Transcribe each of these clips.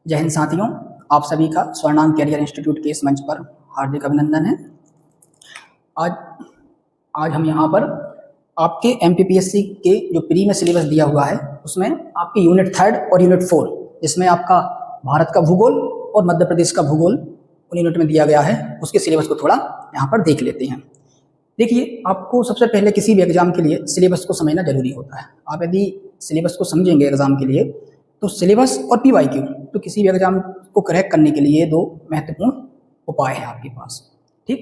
जय हिंद साथियों, आप सभी का स्वर्णांक कैरियर इंस्टीट्यूट के इस मंच पर हार्दिक अभिनंदन है। आज आज हम यहाँ पर आपके एमपीपीएससी के जो प्री में सिलेबस दिया हुआ है उसमें आपके यूनिट 3 और यूनिट 4 जिसमें आपका भारत का भूगोल और मध्य प्रदेश का भूगोल उन यूनिट में दिया गया है, उसके सिलेबस को थोड़ा यहाँ पर देख लेते हैं। देखिए, आपको सबसे पहले किसी भी एग्जाम के लिए सिलेबस को समझना जरूरी होता है। आप यदि सिलेबस को समझेंगे एग्जाम के लिए तो सिलेबस और पीवाईक्यू तो किसी भी एग्जाम को क्रैक करने के लिए दो महत्वपूर्ण उपाय हैं आपके पास। ठीक,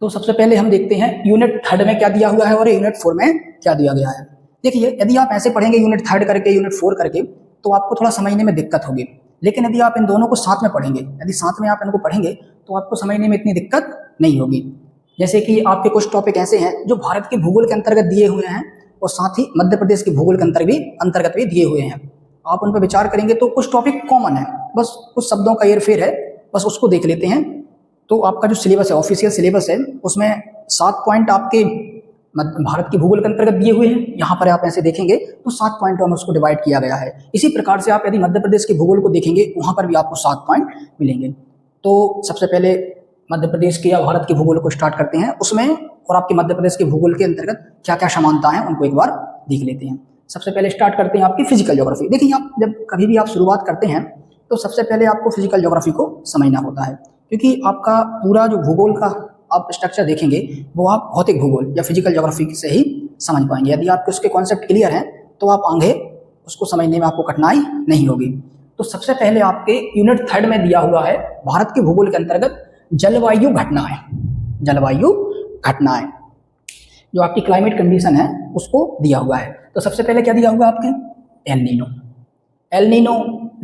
तो सबसे पहले हम देखते हैं यूनिट 3 में क्या दिया हुआ है और यूनिट 4 में क्या दिया गया है। देखिए, यदि आप ऐसे पढ़ेंगे यूनिट 3 करके यूनिट 4 करके तो आपको थोड़ा समझने में दिक्कत होगी, लेकिन यदि आप इन दोनों को साथ में पढ़ेंगे, यदि साथ में आप इनको पढ़ेंगे तो आपको समझने में इतनी दिक्कत नहीं होगी। जैसे कि आपके कुछ टॉपिक ऐसे हैं जो भारत के भूगोल के अंतर्गत दिए हुए हैं और साथ ही मध्य प्रदेश के भूगोल के अंतर्गत भी दिए हुए हैं। आप उन पर विचार करेंगे तो कुछ टॉपिक कॉमन है, बस कुछ शब्दों का हेरफेर है, बस उसको देख लेते हैं। तो आपका जो सिलेबस है, ऑफिशियल सिलेबस है, उसमें 7 पॉइंट आपके भारत के भूगोल के अंतर्गत दिए हुए हैं। यहाँ पर आप ऐसे देखेंगे तो 7 पॉइंटों में उसको डिवाइड किया गया है। इसी प्रकार से आप यदि मध्य प्रदेश के भूगोल को देखेंगे वहाँ पर भी आपको 7 पॉइंट मिलेंगे। तो सबसे पहले मध्य प्रदेश के या भारत के भूगोल को स्टार्ट करते हैं उसमें, और आपके मध्य प्रदेश के भूगोल के अंतर्गत क्या क्या समानता है उनको एक बार देख लेते हैं। सबसे पहले स्टार्ट करते हैं आपकी फिजिकल ज्योग्राफी। देखिए, आप जब कभी भी आप शुरुआत करते हैं तो सबसे पहले आपको फिजिकल ज्योग्राफी को समझना होता है, क्योंकि आपका पूरा जो भूगोल का आप स्ट्रक्चर देखेंगे वो आप भौतिक भूगोल या फिजिकल ज्योग्राफी से ही समझ पाएंगे। यदि आपके उसके कॉन्सेप्ट क्लियर हैं तो आप आगे उसको समझने में आपको कठिनाई नहीं होगी। तो सबसे पहले आपके यूनिट 3 में दिया हुआ है भारत के भूगोल के अंतर्गत जलवायु घटनाएं। जलवायु घटनाएं जो आपकी क्लाइमेट कंडीशन है उसको दिया हुआ है। तो सबसे पहले क्या दिया हुआ है आपके? एल नीनो, एल नीनो,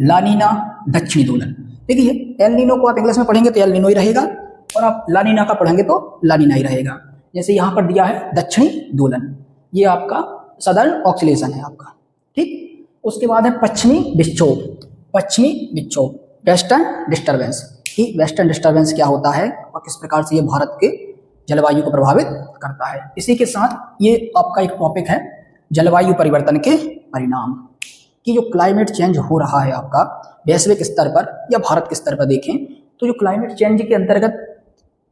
ला नीना, दक्षिणी दोलन। देखिए, एल नीनो को आप इंग्लिश में पढ़ेंगे तो एल नीनो ही रहेगा और आप ला नीना का पढ़ेंगे तो ला नीना ही रहेगा। जैसे यहाँ पर दिया है दक्षिणी दोलन, ये आपका सदर्न ऑक्सीलेशन है आपका। ठीक, उसके बाद है पश्चिमी विक्षोभ। पश्चिमी विक्षोभ, वेस्टर्न डिस्टर्बेंस, कि वेस्टर्न डिस्टर्बेंस क्या होता है और किस प्रकार से ये भारत के जलवायु को प्रभावित करता है। इसी के साथ ये आपका एक टॉपिक है जलवायु परिवर्तन के परिणाम, कि जो क्लाइमेट चेंज हो रहा है आपका वैश्विक स्तर पर या भारत के स्तर पर देखें तो जो क्लाइमेट चेंज के अंतर्गत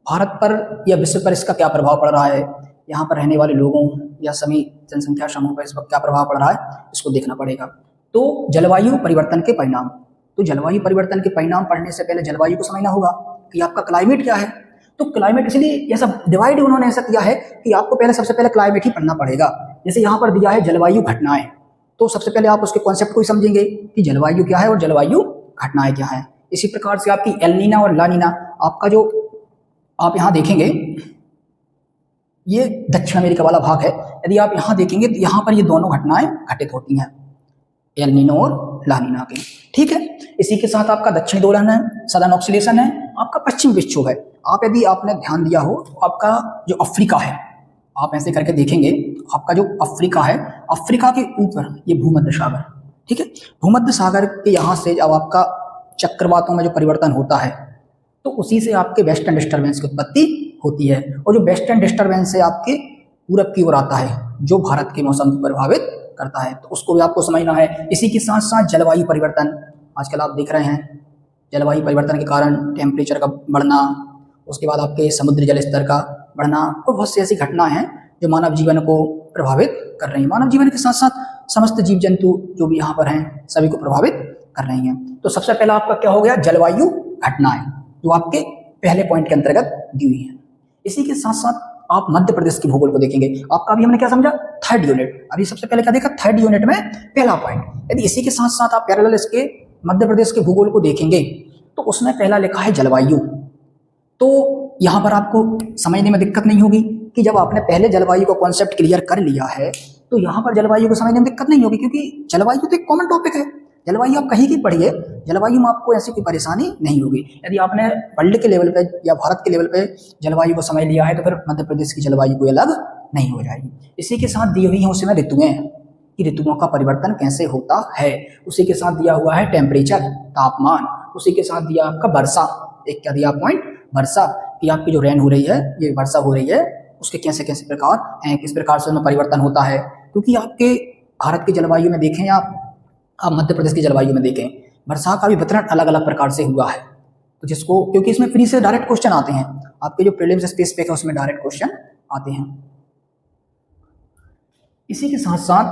भारत पर या विश्व पर इसका क्या प्रभाव पड़ रहा है, यहाँ पर रहने वाले लोगों या सभी जनसंख्या समूह पर इस पर क्या प्रभाव पड़ रहा है, इसको देखना पड़ेगा। तो जलवायु परिवर्तन के परिणाम, तो जलवायु परिवर्तन के परिणाम पढ़ने से पहले जलवायु को समझना होगा कि आपका क्लाइमेट क्या है। तो क्लाइमेट, इसलिए ऐसा डिवाइड उन्होंने ऐसा किया है कि आपको पहले सबसे पहले क्लाइमेट ही पढ़ना पड़ेगा। जैसे यहाँ पर दिया है जलवायु घटनाएं, तो सबसे पहले आप उसके कॉन्सेप्ट को ही समझेंगे कि जलवायु क्या है और जलवायु घटनाएं क्या है। इसी प्रकार से आपकी एल नीना और ला नीना, आपका जो आप यहाँ देखेंगे ये दक्षिण अमेरिका वाला भाग है। यदि आप यहाँ देखेंगे तो यहाँ पर ये दोनों घटनाएं घटित होती हैं, एल नीनो और ला नीना के। ठीक है, इसी के साथ आपका दक्षिणी दोलन है, सदर्न ऑक्सीलेशन है, आपका पश्चिम विक्षोभ है। आप यदि आपने ध्यान दिया हो तो आपका जो अफ्रीका है, आप ऐसे करके देखेंगे आपका जो अफ्रीका है, अफ्रीका के ऊपर ये भूमध्य सागर। ठीक है, भूमध्य सागर के यहाँ से जब आपका चक्रवातों में जो परिवर्तन होता है तो उसी से आपके वेस्टर्न डिस्टर्बेंस की उत्पत्ति होती है, और जो वेस्टर्न डिस्टर्बेंस है आपके पूरब की ओर आता है जो भारत के मौसम को प्रभावित करता है, तो उसको भी आपको समझना है। इसी के साथ साथ जलवायु परिवर्तन, आजकल आप देख रहे हैं जलवायु परिवर्तन के कारण टेम्परेचर का बढ़ना, उसके बाद आपके समुद्री जल स्तर का बढ़ना, और बहुत सी ऐसी घटनाएं हैं जो मानव जीवन को प्रभावित कर रही हैं। मानव जीवन के साथ साथ समस्त जीव जंतु जो भी यहाँ पर हैं सभी को प्रभावित कर रही हैं। तो सबसे पहला आपका क्या हो गया? जलवायु घटनाएं, जो आपके पहले पॉइंट के अंतर्गत दी हुई है। इसी के साथ साथ आप मध्य प्रदेश की भूगोल को देखेंगे। आपका अभी हमने क्या समझा? 3rd unit. अभी सबसे पहले क्या देखा? 3rd यूनिट में पहला पॉइंट। यदि इसी के साथ साथ आप पैरेलल इसके मध्य प्रदेश के भूगोल को देखेंगे तो उसमें पहला लिखा है जलवायु। तो यहाँ पर आपको समझने में दिक्कत नहीं होगी कि जब आपने पहले जलवायु का कॉन्सेप्ट क्लियर कर लिया है तो यहाँ पर जलवायु को समझने में दिक्कत नहीं होगी, क्योंकि जलवायु तो एक कॉमन टॉपिक है। जलवायु आप कहीं की पढ़िए, जलवायु में आपको ऐसी कोई परेशानी नहीं होगी। यदि आपने वर्ल्ड के लेवल पे या भारत के लेवल पे जलवायु को समझ लिया है तो फिर मध्य प्रदेश की जलवायु कोई अलग नहीं हो जाएगी। इसी के साथ दी हुई है उसमें ऋतुएं, कि ऋतुओं का परिवर्तन कैसे होता है। उसी के साथ दिया हुआ है टेम्परेचर, तापमान। उसी के साथ दिया आपका वर्षा, एक क्या दिया पॉइंट? वर्षा, कि आपकी जो रेन हो रही है, ये वर्षा हो रही है, उसके कैसे कैसे प्रकार हैं, किस प्रकार से उसमें परिवर्तन होता है। क्योंकि आपके भारत की जलवायु में देखें या आप मध्य प्रदेश की जलवायु में देखें, वर्षा का भी वितरण अलग अलग प्रकार से हुआ है। तो जिसको, क्योंकि इसमें प्री से डायरेक्ट क्वेश्चन आते हैं, आपके जो प्रीलिम्स स्पेसिफिक है उसमें डायरेक्ट क्वेश्चन आते हैं। इसी के साथ साथ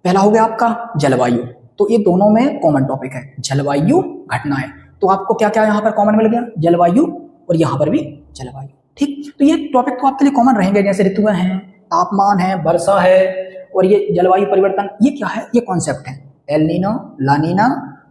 पहला हो गया आपका जलवायु, तो ये दोनों में कॉमन टॉपिक है, जलवायु घटनाएं। तो आपको क्या क्या यहाँ पर कॉमन मिल गया, जलवायु, और यहाँ पर भी जलवायु। ठीक, तो ये टॉपिक तो आपके लिए कॉमन रहेंगे, जैसे ऋतुएं हैं, तापमान है, वर्षा है, और ये जलवायु परिवर्तन। ये क्या है, ये कॉन्सेप्ट है, एल नीनो, ला नीना,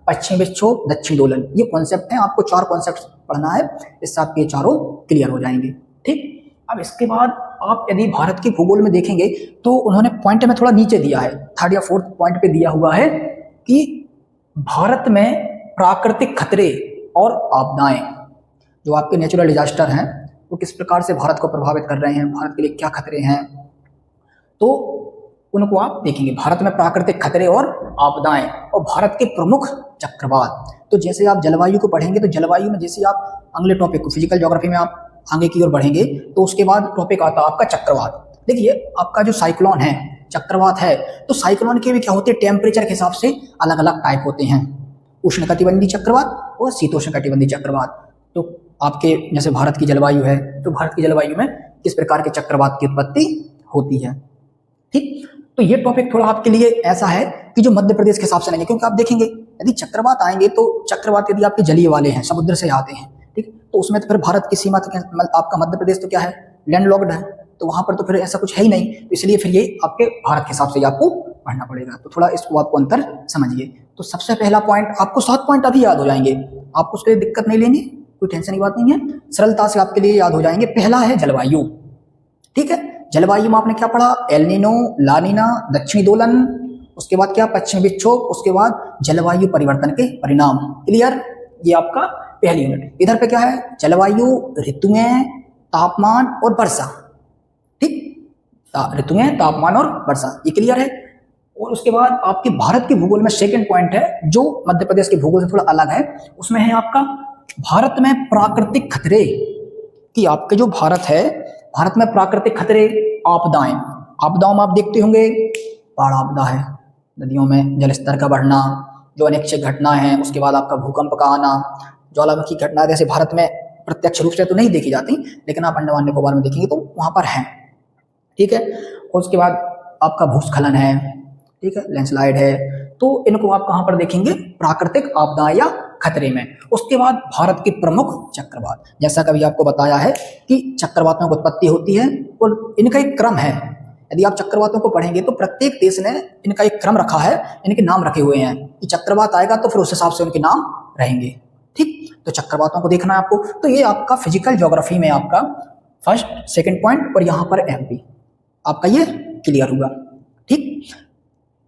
पश्चिमी विक्षोभ, दक्षिण दोलन, ये कॉन्सेप्ट है। आपको 4 कॉन्सेप्ट पढ़ना है, इससे आपके चारों क्लियर हो जाएंगे। ठीक, अब इसके बाद आप यदि भारत के भूगोल में देखेंगे तो उन्होंने पॉइंट में थोड़ा नीचे दिया है, 3rd या 4th पॉइंट पे दिया हुआ है कि भारत में प्राकृतिक खतरे और आपदाएं, जो आपके नेचुरल डिजास्टर हैं, वो किस प्रकार से भारत को प्रभावित कर रहे हैं, भारत के लिए क्या खतरे हैं, तो उनको आप देखेंगे। भारत में प्राकृतिक खतरे और आपदाएं और भारत के प्रमुख चक्रवात। तो जैसे आप जलवायु को पढ़ेंगे तो जलवायु में जैसे आप अगले टॉपिक को फिजिकल ज्योग्राफी में आप आगे की ओर बढ़ेंगे तो उसके बाद टॉपिक आता है आपका चक्रवात। देखिए आपका जो साइक्लोन है, चक्रवात है, तो साइक्लोन के भी क्या होते हैं, टेम्परेचर के हिसाब से अलग अलग टाइप होते हैं, उष्णकटिबंधीय चक्रवात और शीतोष्णकटिबंधीय चक्रवात। तो आपके जैसे भारत की जलवायु है, तो भारत की जलवायु में किस प्रकार के चक्रवात की उत्पत्ति होती है। ठीक, तो ये टॉपिक थोड़ा आपके लिए ऐसा है कि जो मध्य प्रदेश के हिसाब से नहीं है, क्योंकि आप देखेंगे यदि चक्रवात आएंगे तो चक्रवात यदि आपके जलीय वाले हैं, समुद्र से आते हैं, ठीक, तो उसमें तो फिर भारत की सीमा तक, आपका मध्य प्रदेश तो क्या है, लैंडलॉक्ड है, तो वहां पर तो फिर ऐसा कुछ है ही नहीं, तो इसलिए फिर ये आपके भारत के हिसाब से आपको पढ़ना पड़ेगा। तो थोड़ा इसको आपको अंतर समझिए। तो सबसे पहला पॉइंट, आपको 7 पॉइंट अभी याद हो जाएंगे, आपको उसके लिए दिक्कत नहीं लेनी, कोई टेंशन की बात नहीं है, सरलता से आपके लिए याद हो जाएंगे। पहला है जलवायु। ठीक है, जलवायु में आपने क्या पढ़ा, एल नीनो, ला नीना, दक्षिणी दोलन, उसके बाद क्या, पश्चिमी विक्षोभ, उसके बाद जलवायु परिवर्तन के परिणाम। क्लियर, ये आपका पहली यूनिट। इधर पे क्या है, जलवायु, ऋतुएं, तापमान और वर्षा। ठीक, ऋतुएं, तापमान और वर्षा, ये क्लियर है। और उसके बाद आपके भारत के भूगोल में सेकंड पॉइंट है जो मध्य प्रदेश के भूगोल से थोड़ा अलग है, उसमें है आपका भारत में प्राकृतिक खतरे कि आपके जो भारत है, भारत में प्राकृतिक खतरे, आपदाएं। आपदाओं में आप देखते होंगे बाढ़ आपदा है, नदियों में जलस्तर का बढ़ना, जो अनैच्छिक घटनाएं हैं, उसके बाद आपका भूकंप का आना, ज्वालामुखी घटना, जैसे भारत में प्रत्यक्ष रूप से तो नहीं देखी जाती, लेकिन आप अंडमान निकोबार में देखेंगे तो वहां पर है। ठीक है, और उसके बाद आपका भूस्खलन है, ठीक है, लैंडस्लाइड है, तो इनको आप कहां पर देखेंगे, प्राकृतिक आपदा या खतरे में। उसके बाद भारत के प्रमुख चक्रवात, जैसा कभी आपको बताया है कि चक्रवातों की उत्पत्ति होती है और इनका एक क्रम है। यदि आप चक्रवातों को पढ़ेंगे तो प्रत्येक देश ने इनका एक क्रम रखा है, इनके नाम रखे हुए हैं कि चक्रवात आएगा तो फिर उस हिसाब से उनके नाम रहेंगे। ठीक, तो चक्रवातों को देखना है आपको। तो ये आपका फिजिकल ज्योग्राफी में आपका फर्स्ट, सेकंड पॉइंट, और यहाँ पर एमपी आपका ये क्लियर हुआ। ठीक,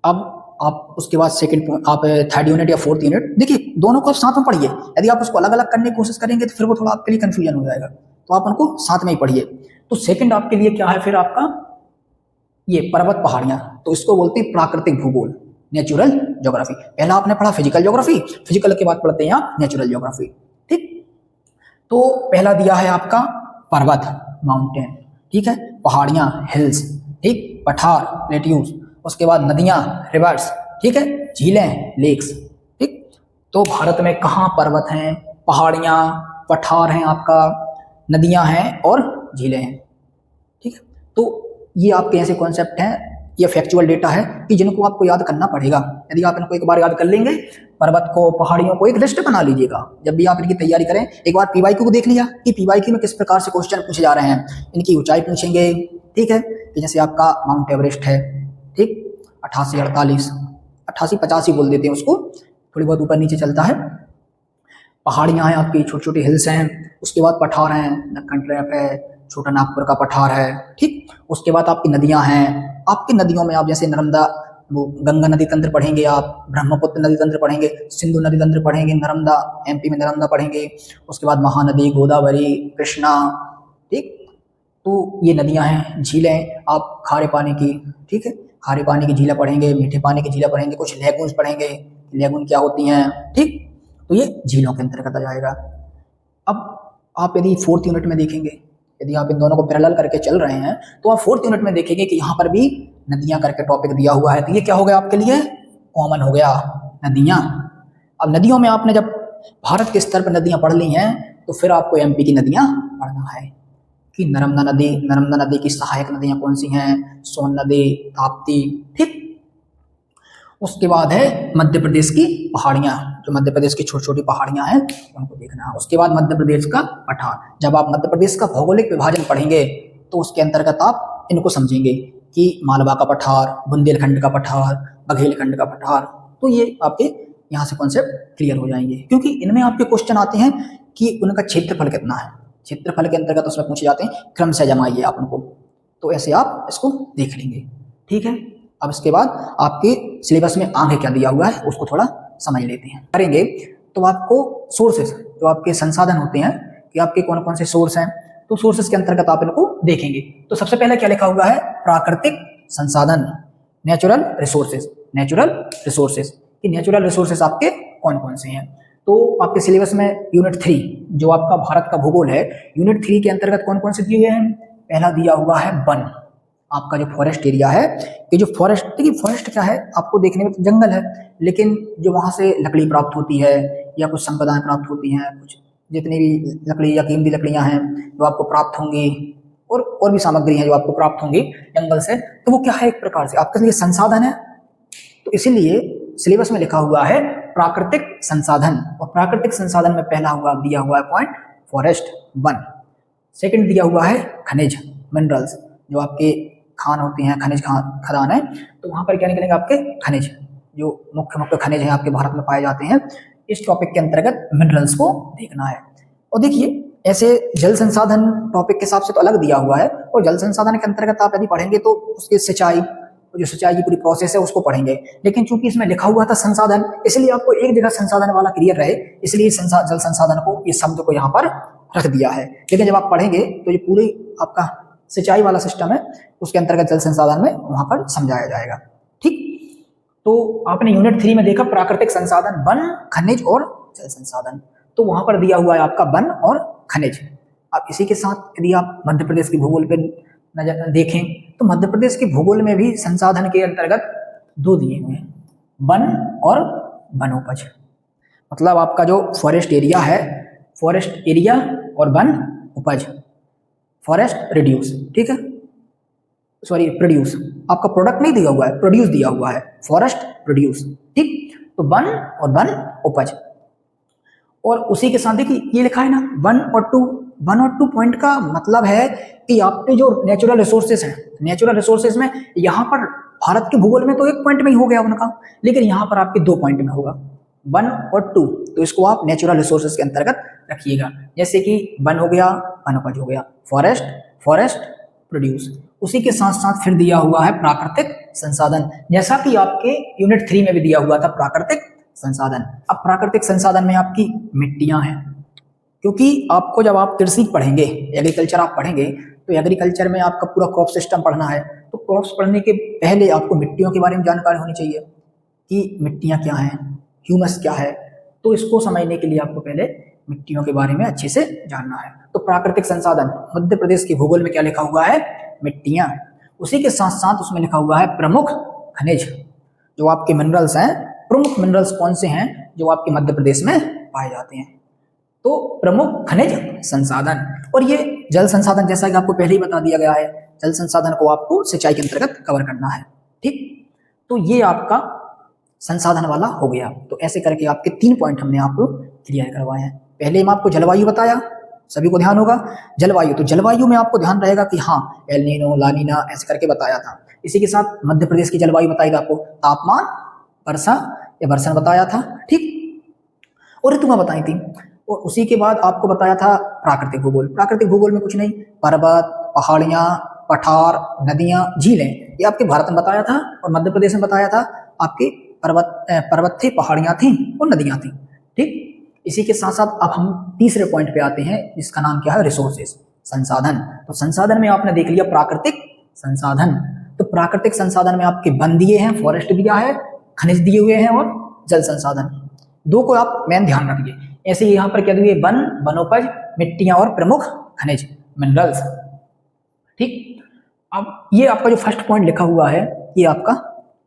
अब आप उसके बाद सेकंड पॉइंट, आप 3rd यूनिट या 4th यूनिट, देखिए दोनों को आप साथ में पढ़िए। यदि आप उसको अलग अलग करने की कोशिश करेंगे तो फिर वो थोड़ा आपके लिए कंफ्यूजन हो जाएगा, तो आप उनको साथ में ही पढ़िए। तो सेकंड आपके लिए क्या है फिर आपका, ये पर्वत पहाड़ियां, तो इसको बोलते हैं प्राकृतिक भूगोल, नेचुरल ज्योग्राफी। पहला आपने पढ़ा फिजिकल ज्योग्राफी, फिजिकल के बाद पढ़ते हैं आप नेचुरल ज्योग्राफी। ठीक, तो पहला दिया है आपका पर्वत, माउंटेन, ठीक है, पहाड़ियां, हिल्स, ठीक, पठार, प्लेट्यूज, उसके बाद नदियां, रिवर्स, ठीक है, झीलें, लेक्स। ठीक, तो भारत में कहाँ पर्वत हैं, पहाड़ियां, पठार हैं, आपका नदियां हैं और झीलें हैं। ठीक है, तो ये आपके ऐसे कॉन्सेप्ट हैं, ये फैक्चुअल डेटा है कि जिनको आपको याद करना पड़ेगा। यदि आप इनको एक बार याद कर लेंगे, पर्वत को, पहाड़ियों को, एक लिस्ट बना लीजिएगा जब भी आप इनकी तैयारी करें। एक बार पीवाईक्यू को देख लिया कि पीवाईक्यू में किस प्रकार से क्वेश्चन पूछे जा रहे हैं, इनकी ऊंचाई पूछेंगे। ठीक है, कि जैसे आपका माउंट एवरेस्ट है, ठीक, 88, 85 बोल देते हैं उसको, थोड़ी बहुत ऊपर नीचे चलता है। पहाड़ियां हैं आपकी, छोटी छोटी हिल्स हैं, उसके बाद पठार हैं, दक्कन ट्रैप है, छोटा नागपुर का पठार है। ठीक, उसके बाद आपकी नदियां हैं, आपकी नदियों में आप जैसे नर्मदा, वो गंगा नदी तंत्र पढ़ेंगे, आप ब्रह्मपुत्र नदी तंत्र पढ़ेंगे, सिंधु नदी तंत्र पढ़ेंगे, नर्मदा, एमपी में नर्मदा पढ़ेंगे, उसके बाद महानदी, गोदावरी, कृष्णा। ठीक, तो ये नदियां हैं। झीलें आप खारे पानी की, ठीक है, खारे पानी की झीलें पढ़ेंगे, मीठे पानी की झीलें पढ़ेंगे, कुछ लेगून्स पढ़ेंगे, लेगून क्या होती हैं। ठीक, तो ये झीलों के अंतर्गत आ जाएगा। अब आप यदि 4th यूनिट में देखेंगे, यदि आप इन दोनों को पैरेलल करके चल रहे हैं तो आप 4th यूनिट में देखेंगे कि यहाँ पर भी नदियां करके टॉपिक दिया हुआ है। तो ये क्या हो गया आपके लिए, कॉमन हो गया, नदियां। अब नदियों में आपने जब भारत के स्तर पर नदियां पढ़ ली हैं तो फिर आपको एमपी की नदियां पढ़ना है कि नर्मदा नदी की सहायक नदियां कौन सी हैं, सोन नदी, ताप्ती, ठीक। उसके बाद है मध्य प्रदेश की पहाड़ियां, जो मध्य प्रदेश की छोटी छोटी पहाड़ियां हैं उनको देखना है। उसके बाद मध्य प्रदेश का पठार। जब आप मध्य प्रदेश का भौगोलिक विभाजन पढ़ेंगे तो उसके अंतर्गत आप इनको समझेंगे कि मालवा का पठार, बुंदेलखंड का पठार, बघेलखंड का पठार। तो ये आपके यहाँ से कॉन्सेप्ट क्लियर हो जाएंगे, क्योंकि इनमें आपके क्वेश्चन आते हैं कि उनका क्षेत्रफल कितना है। क्षेत्रफल के अंतर्गत उसमें पूछे जाते हैं, क्रम से जमाइए आप उनको, तो ऐसे आप इसको देख लेंगे, ठीक है। अब इसके बाद आपके सिलेबस में आगे क्या दिया हुआ है उसको थोड़ा समझ लेते हैं। करेंगे तो आपको सोर्सेस, जो आपके संसाधन होते हैं कि आपके कौन कौन से सोर्स हैं, तो सोर्सेस के अंतर्गत आप इनको देखेंगे। तो सबसे पहले क्या लिखा हुआ है, प्राकृतिक संसाधन, नेचुरल रिसोर्सेज। नेचुरल रिसोर्सेज कि नेचुरल रिसोर्सेज आपके कौन कौन से हैं। तो आपके सिलेबस में यूनिट 3 जो आपका भारत का भूगोल है, यूनिट 3 के अंतर्गत कौन कौन से दिए हुए हैं। पहला दिया हुआ है वन, आपका जो फॉरेस्ट एरिया है, ये जो फॉरेस्ट, देखिए फॉरेस्ट क्या है आपको देखने में तो जंगल है, लेकिन जो वहाँ से लकड़ी प्राप्त होती है या कुछ संपदाएं प्राप्त होती हैं, कुछ जितनी भी लकड़ी या कीमती लकड़ियाँ हैं जो आपको प्राप्त होंगी और भी सामग्री है जो आपको प्राप्त होंगी जंगल से, तो वो क्या है एक प्रकार से आपके लिए संसाधन है। तो इसीलिए सिलेबस में लिखा हुआ है प्राकृतिक संसाधन, और प्राकृतिक संसाधन में पहला हुआ दिया हुआ है पॉइंट फॉरेस्ट, वन। सेकंड दिया हुआ है खनिज, मिनरल्स, जो आपके खान होते हैं, खनिज खदान है, तो वहां पर क्या निकलेंगे आपके खनिज, जो मुख्य मुख्य खनिज हैं आपके भारत में पाए जाते हैं। इस टॉपिक के अंतर्गत मिनरल्स को देखना है। और देखिए ऐसे जल संसाधन टॉपिक के हिसाब से तो अलग दिया हुआ है, और जल संसाधन के अंतर्गत आप यदि पढ़ेंगे तो उसकी सिंचाई, जो सिंचाई की पूरी प्रोसेस है उसको पढ़ेंगे, लेकिन चूंकि इसमें लिखा हुआ था संसाधन, इसलिए आपको एक जगह संसाधन वाला क्लियर रहे, इसलिए जल संसाधन को, इस शब्द को यहाँ पर रख दिया है। लेकिन जब आप पढ़ेंगे तो ये पूरी आपका सिंचाई वाला सिस्टम है, उसके अंतर्गत जल संसाधन में वहां पर समझाया जाएगा, ठीक। तो आपने यूनिट 3 में देखा प्राकृतिक संसाधन, वन, खनिज और जल संसाधन, तो वहां पर दिया हुआ है आपका वन और खनिज। अब इसी के साथ यदि आप मध्य प्रदेश के भूगोल पे नजर देखें तो मध्य प्रदेश के भूगोल में भी संसाधन के अंतर्गत 2 दिए हुए हैं, वन और वनोपज। मतलब आपका जो फॉरेस्ट एरिया है, फॉरेस्ट एरिया और वन उपज, फॉरेस्ट रिड्यूस, ठीक है, सॉरी प्रोड्यूस, आपका प्रोडक्ट नहीं दिया हुआ है, प्रोड्यूस दिया हुआ है, फॉरेस्ट प्रोड्यूस, ठीक। तो वन और वन उपज, और उसी के साथ देखिए ये लिखा है ना 1 और 2, 1 और 2 पॉइंट का मतलब है कि आपके जो नेचुरल रिसोर्सेज हैं, नेचुरल रिसोर्सेज में यहाँ पर भारत के भूगोल में तो 1 पॉइंट में ही हो गया उनका, लेकिन यहाँ पर आपके 2 पॉइंट में होगा, 1 और 2, तो इसको आप नेचुरल रिसोर्सेज के अंतर्गत रखिएगा। जैसे कि वन हो गया, वनोपज हो गया, फॉरेस्ट, फॉरेस्ट प्रोड्यूस। उसी के साथ साथ फिर दिया हुआ है प्राकृतिक संसाधन, जैसा कि आपके यूनिट 3 में भी दिया हुआ था प्राकृतिक संसाधन। अब प्राकृतिक संसाधन में आपकी मिट्टियां हैं, क्योंकि आपको जब आप कृषि पढ़ेंगे, एग्रीकल्चर आप पढ़ेंगे, तो एग्रीकल्चर में आपका पूरा क्रॉप सिस्टम पढ़ना है, तो क्रॉप्स पढ़ने के पहले आपको मिट्टियों के बारे में जानकारी होनी चाहिए कि मिट्टियां क्या हैं, ह्यूमस क्या है। तो इसको समझने के लिए आपको पहले मिट्टियों के बारे में अच्छे से जानना है। तो प्राकृतिक संसाधन मध्य प्रदेश के भूगोल में क्या लिखा हुआ है, मिट्टियां। उसी के साथ साथ उसमें लिखा हुआ है प्रमुख खनिज, जो आपके मिनरल्स हैं, प्रमुख मिनरल्स कौन से हैं जो आपके मध्य प्रदेश में पाए जाते हैं। तो प्रमुख खनिज संसाधन, और ये जल संसाधन जैसा कि आपको पहले ही बता दिया गया है, जल संसाधन को आपको सिंचाई के अंतर्गत कवर करना है, ठीक। तो ये आपका संसाधन वाला हो गया। तो ऐसे करके आपके 3 पॉइंट हमने आपको क्लियर करवाए हैं। पहले हम आपको जलवायु बताया, सभी को ध्यान होगा जलवायु, तो जलवायु में आपको ध्यान रहेगा कि हाँ एल नीनो, ला नीना ऐसे करके बताया था। इसी के साथ मध्य प्रदेश की जलवायु बताई था आपको, तापमान, वर्षा या वर्षण बताया था, ठीक, और ऋतुएं बताई थी। और उसी के बाद आपको बताया था प्राकृतिक भूगोल। प्राकृतिक भूगोल में कुछ नहीं, पर्वत, पहाड़ियां, पठार, नदियां, झीलें, ये आपके भारत में बताया था, और मध्य प्रदेश में बताया था आपके पर्वत थे, पहाड़ियां थी और नदियां थी, ठीक। इसी के साथ साथ अब हम तीसरे पॉइंट पे आते हैं, जिसका नाम क्या है, रिसोर्सेज, संसाधन। तो संसाधन में आपने देख लिया प्राकृतिक संसाधन, तो प्राकृतिक संसाधन में आपके वन दिए हैं, फॉरेस्ट दिया है, खनिज दिए हुए हैं और जल संसाधन। 2 को आप मेन ध्यान रखिए। ऐसे ही यहाँ पर क्या दिए, वन, वनोपज, मिट्टियां और प्रमुख खनिज, मिनरल्स, ठीक। अब ये आपका जो फर्स्ट पॉइंट लिखा हुआ है ये आपका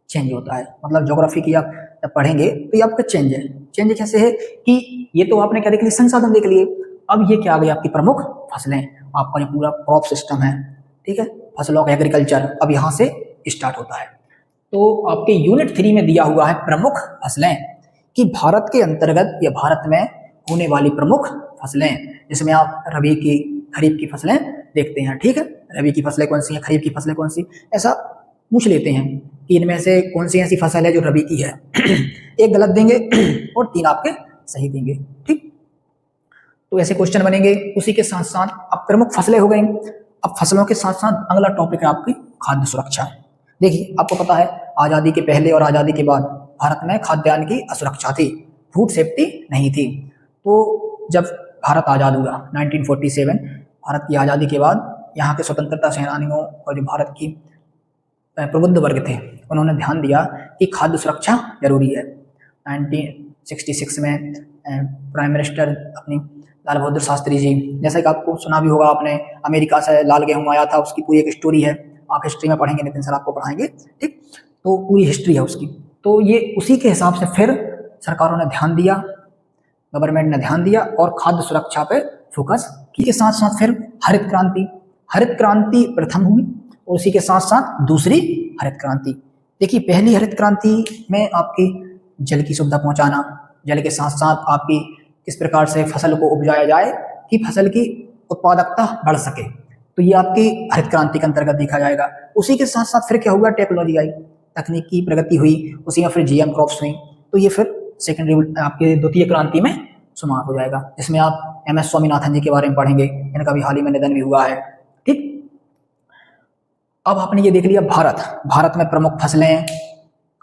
चेंज होता है, मतलब ज्योग्राफी की आप जब पढ़ेंगे तो ये आपका चेंज है, चेंज कैसे है कि ये तो आपने क्या देख लिया, संसाधन देख लिए, अब ये क्या आ गई आपकी प्रमुख फसलें, आपका जो पूरा क्रॉप सिस्टम है, ठीक है, फसलों का एग्रीकल्चर अब यहाँ से स्टार्ट होता है। तो आपके यूनिट 3 में दिया हुआ है प्रमुख फसलें कि भारत के अंतर्गत या भारत में होने वाली प्रमुख फसलें, जिसमें आप रबी की खरीफ की फसलें देखते हैं, ठीक है, रबी की फसलें कौन सी हैं, खरीफ की फसलें कौन सी, ऐसा पूछ लेते हैं कि इनमें से कौन सी ऐसी फसल है जो रबी की है। एक गलत देंगे और 3 आपके सही देंगे, ठीक। तो ऐसे क्वेश्चन बनेंगे। उसी के साथ साथ अब प्रमुख फसलें हो गई, अब फसलों के साथ साथ अगला टॉपिक है आपकी खाद्य सुरक्षा। देखिए आपको पता है आज़ादी के पहले और आज़ादी के बाद भारत में खाद्यान्न की असुरक्षा थी, फूड सेफ्टी नहीं थी। तो जब भारत आज़ाद हुआ 1947, भारत की आज़ादी के बाद यहाँ के स्वतंत्रता सेनानियों और जो भारत की प्रबुद्ध वर्ग थे उन्होंने ध्यान दिया कि खाद्य सुरक्षा जरूरी है। 1966 में प्राइम मिनिस्टर अपनी लाल बहादुर शास्त्री जी, जैसा कि आपको सुना भी होगा आपने, अमेरिका से लाल गेहूं आया था, उसकी पूरी एक स्टोरी है, आप हिस्ट्री में पढ़ेंगे, नितिन सर आपको पढ़ाएंगे, ठीक। तो पूरी हिस्ट्री है उसकी। तो ये उसी के हिसाब से फिर सरकारों ने ध्यान दिया, गवर्नमेंट ने ध्यान दिया और खाद्य सुरक्षा पे फोकस किए। साथ साथ फिर हरित क्रांति प्रथम हुई और उसी के साथ साथ दूसरी हरित क्रांति। देखिए पहली हरित क्रांति में आपकी जल की सुविधा पहुंचाना, जल के साथ साथ आपकी किस प्रकार से फसल को उपजाया जाए कि फसल की उत्पादकता बढ़ सके, तो ये आपकी हरित क्रांति के अंतर्गत देखा जाएगा। उसी के साथ साथ फिर क्या हुआ, टेक्नोलॉजी आई, तकनीक की प्रगति हुई, उसी में फिर जीएम क्रॉप्स हुई, तो ये फिर सेकेंडरी आपके द्वितीय क्रांति में शुमार हो जाएगा, जिसमें आप एम एस स्वामीनाथन जी के बारे में पढ़ेंगे, इनका भी हाल ही में निधन भी हुआ है, ठीक। अब आपने ये देख लिया भारत में प्रमुख फसलें,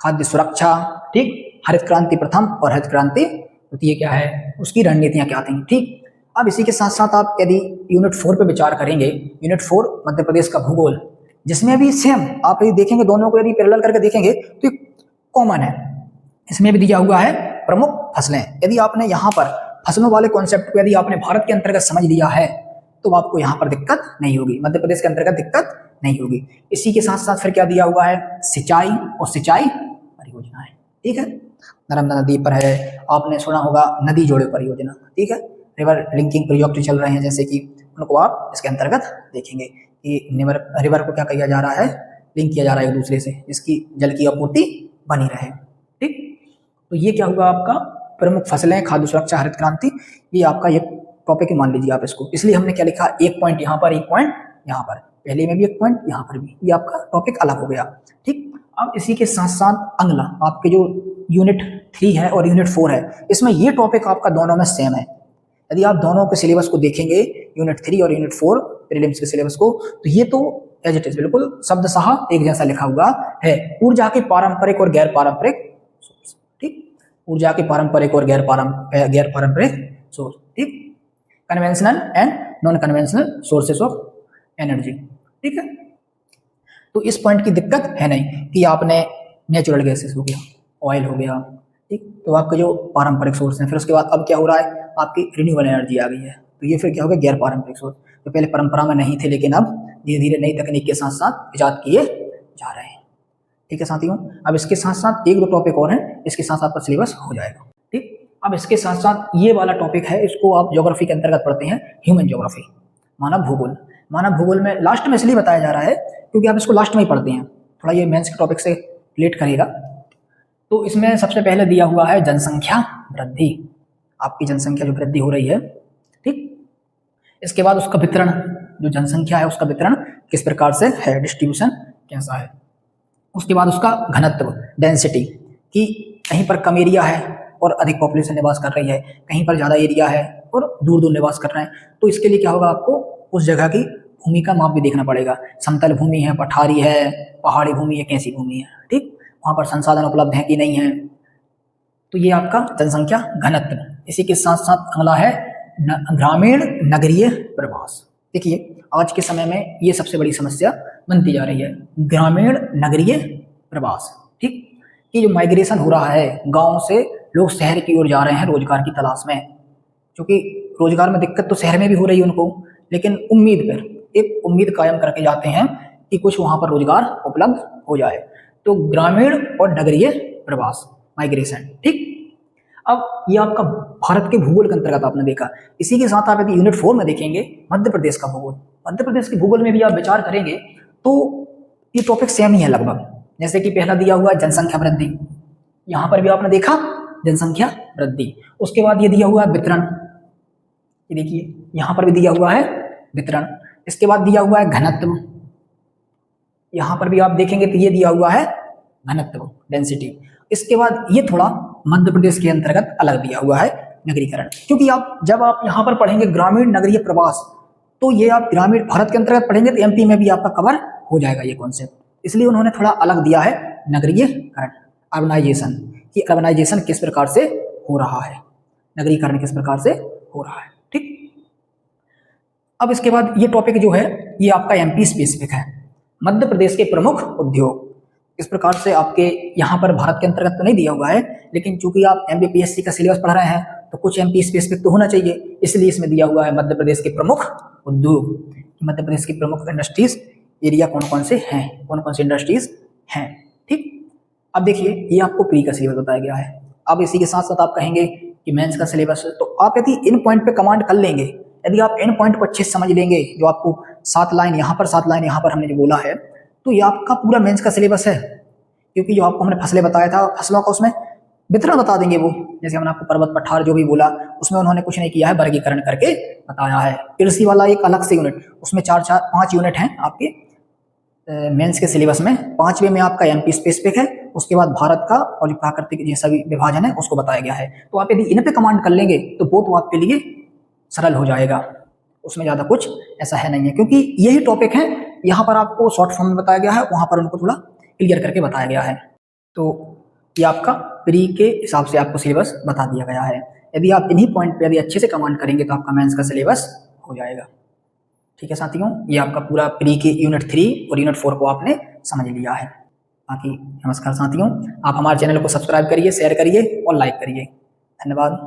खाद्य सुरक्षा, ठीक, हरित क्रांति प्रथम और हरित क्रांति द्वितीय क्या है, उसकी रणनीतियां क्या थी, ठीक। अब इसी के साथ साथ आप यदि यूनिट 4 पे विचार करेंगे, यूनिट 4 मध्य प्रदेश का भूगोल, जिसमें भी सेम आप यदि देखेंगे, दोनों को यदि पैरेलल करके देखेंगे तो ये कॉमन है, इसमें भी दिया हुआ है प्रमुख फसलें। यदि आपने यहाँ पर फसलों वाले कॉन्सेप्ट को यदि आपने भारत के अंतर्गत समझ लिया है तो आपको यहाँ पर दिक्कत नहीं होगी, मध्य प्रदेश के अंतर्गत दिक्कत नहीं होगी। इसी के साथ साथ फिर क्या दिया हुआ है, सिंचाई और सिंचाई परियोजनाएं, ठीक है, नर्मदा नदी पर है, आपने सुना होगा नदी जोड़ो परियोजना, ठीक है, रिवर लिंकिंग प्रोजेक्ट चल रहे हैं, जैसे कि उनको आप इसके अंतर्गत देखेंगे कि रिवर को क्या किया जा रहा है, लिंक किया जा रहा है एक दूसरे से, जिसकी जल की आपूर्ति बनी रहे, ठीक। तो ये क्या हुआ आपका प्रमुख फसलें, खाद्य सुरक्षा, हरित क्रांति, ये आपका एक टॉपिक ही मान लीजिए आप इसको। इसलिए हमने क्या लिखा, एक पॉइंट यहाँ पर, एक पॉइंट यहाँ पर, पहले में भी एक पॉइंट, यहाँ पर भी, ये आपका टॉपिक अलग हो गया, ठीक। अब इसी के साथ साथ अगला आपके जो यूनिट 3 है और यूनिट 4 है, इसमें ये टॉपिक आपका दोनों में सेम है। यदि आप दोनों के सिलेबस को देखेंगे, यूनिट 3 और यूनिट 4 प्रीलिम्स के सिलेबस को, तो ये तो एज इट इज बिल्कुल शब्दशः एक जैसा लिखा हुआ है। ऊर्जा के पारंपरिक और गैर पारंपरिक सोर्स, ठीक, ऊर्जा के पारंपरिक और गैर पारंपरिक सोर्स, ठीक, conventional and non conventional sources of energy, ठीक है। तो इस पॉइंट की दिक्कत है नहीं कि आपने नेचुरल गैसेस हो गया, ऑयल हो गया, ठीक, तो आपके जो पारंपरिक सोर्स हैं, फिर उसके बाद अब क्या हो रहा है, आपकी रिन्यूएबल एनर्जी आ गई है, तो ये फिर क्या हो गया, गैर पारंपरिक सोर्स, तो पहले परंपरा में नहीं थे, लेकिन अब धीरे धीरे नई तकनीक के साथ साथ इजाद किए जा रहे हैं, ठीक है साथियों। अब इसके साथ साथ एक दो टॉपिक और हैं, इसके साथ आपका सिलेबस हो जाएगा, ठीक। अब इसके साथ साथ ये वाला टॉपिक है, इसको आप ज्योग्राफी के अंतर्गत पढ़ते हैं, ह्यूमन ज्योग्राफी, मानव भूगोल। मानव भूगोल में लास्ट में इसलिए बताया जा रहा है क्योंकि आप इसको लास्ट में ही पढ़ते हैं, थोड़ा ये मेंस के टॉपिक से रिलेट करेगा। तो इसमें सबसे पहले दिया हुआ है जनसंख्या वृद्धि, आपकी जनसंख्या जो वृद्धि हो रही है, ठीक। इसके बाद उसका वितरण, जो जनसंख्या है उसका वितरण किस प्रकार से है, डिस्ट्रीब्यूशन कैसा है। उसके बाद उसका घनत्व, डेंसिटी, कि कहीं पर कम एरिया है और अधिक पॉपुलेशन निवास कर रही है, कहीं पर ज़्यादा एरिया है और दूर दूर निवास कर रहे हैं, तो इसके लिए क्या होगा, आपको उस जगह की भूमि का माप भी देखना पड़ेगा, समतल भूमि है, पठारी है, पहाड़ी भूमि है, कैसी भूमि है, ठीक, वहाँ पर संसाधन उपलब्ध है कि नहीं है। तो ये आपका जनसंख्या घनत्व। इसी के साथ साथ अगला है ग्रामीण नगरीय प्रवास। देखिए आज के समय में ये सबसे बड़ी समस्या बनती जा रही है, ग्रामीण नगरीय प्रवास, ठीक, ये जो माइग्रेशन हो रहा है, गांव से लोग शहर की ओर जा रहे हैं रोजगार की तलाश में, क्योंकि रोजगार में दिक्कत तो शहर में भी हो रही है उनको, लेकिन उम्मीद पर एक उम्मीद कायम करके जाते हैं कि कुछ वहां पर रोजगार उपलब्ध हो जाए। तो ग्रामीण और नगरीय प्रवास, माइग्रेशन, ठीक। अब ये आपका भारत के भूगोल के अंतर्गत आपने देखा। इसी के साथ आप यदि यूनिट 4 में देखेंगे मध्य प्रदेश का भूगोल, मध्य प्रदेश के भूगोल में भी आप विचार करेंगे तो ये टॉपिक सेम ही है लगभग। जैसे कि पहला दिया हुआ है जनसंख्या वृद्धि, यहाँ पर भी आपने देखा जनसंख्या वृद्धि। उसके बाद ये दिया हुआ है वितरण, ये देखिए यहाँ पर भी दिया हुआ है वितरण। इसके बाद दिया हुआ है घनत्व, यहाँ पर भी आप देखेंगे तो ये दिया हुआ है घनत्व डेंसिटी। इसके बाद ये थोड़ा मध्य प्रदेश के अंतर्गत अलग दिया हुआ है नगरीकरण, क्योंकि आप जब आप यहाँ पर पढ़ेंगे ग्रामीण नगरीय प्रवास तो ये आप ग्रामीण भारत के अंतर्गत पढ़ेंगे तो एमपी में भी आपका कवर हो जाएगा ये कॉन्सेप्ट, इसलिए उन्होंने थोड़ा अलग दिया है नगरीयकरण, अर्बनाइजेशन, कि अर्बनाइजेशन किस प्रकार से हो रहा है, नगरीकरण किस प्रकार से हो रहा है। ठीक, अब इसके बाद ये टॉपिक जो है ये आपका एमपी स्पेसिफिक है, मध्य प्रदेश के प्रमुख उद्योग। इस प्रकार से आपके यहाँ पर भारत के अंतर्गत तो नहीं दिया हुआ है, लेकिन चूंकि आप एमपीपीएससी का सिलेबस पढ़ रहे हैं तो कुछ एमपी स्पेसिफिक तो होना चाहिए, इसलिए इसमें दिया हुआ है मध्य प्रदेश के प्रमुख उद्योग, मध्य प्रदेश की प्रमुख इंडस्ट्रीज एरिया कौन कौन से हैं, कौन कौन सी इंडस्ट्रीज हैं। ठीक, अब देखिए ये आपको प्री का सिलेबस बताया गया है। अब इसी के साथ साथ आप कहेंगे कि मेंस का सिलेबस, तो आप यदि इन पॉइंट पे कमांड कर लेंगे, यदि आप इन पॉइंट को अच्छे से समझ लेंगे, जो आपको 7 लाइन यहाँ पर 7 लाइन यहाँ पर हमने जो बोला है, तो ये आपका पूरा मेंस का सिलेबस है। क्योंकि जो आपको हमने फसलें बताया था, फसलों का उसमें वितरण बता देंगे वो, जैसे हमने आपको पर्वत पठार जो भी बोला उसमें उन्होंने कुछ नहीं किया है, वर्गीकरण करके बताया है। कृषि वाला एक अलग से यूनिट, उसमें 5 यूनिट हैं आपके मेंस के सिलेबस में। 5वें में आपका एमपी स्पेसिफिक है, उसके बाद भारत का और जो प्राकृतिक जैसा भी विभाजन है उसको बताया गया है। तो आप यदि इन पे कमांड कर लेंगे तो वो तो आपके लिए सरल हो जाएगा, उसमें ज़्यादा कुछ ऐसा है नहीं है, क्योंकि यही टॉपिक है, यहाँ पर आपको शॉर्ट फॉर्म में बताया गया है, वहाँ पर उनको थोड़ा क्लियर करके बताया गया है। तो ये आपका प्री के हिसाब से आपको सिलेबस बता दिया गया है। यदि आप इन्हीं पॉइंट पे यदि अच्छे से कमांड करेंगे तो आपका मेंस का सिलेबस हो जाएगा। ठीक है साथियों, ये आपका पूरा प्री के यूनिट 3 और यूनिट 4 को आपने समझ लिया है। बाकी नमस्कार साथियों, आप हमारे चैनल को सब्सक्राइब करिए, शेयर करिए और लाइक करिए। धन्यवाद।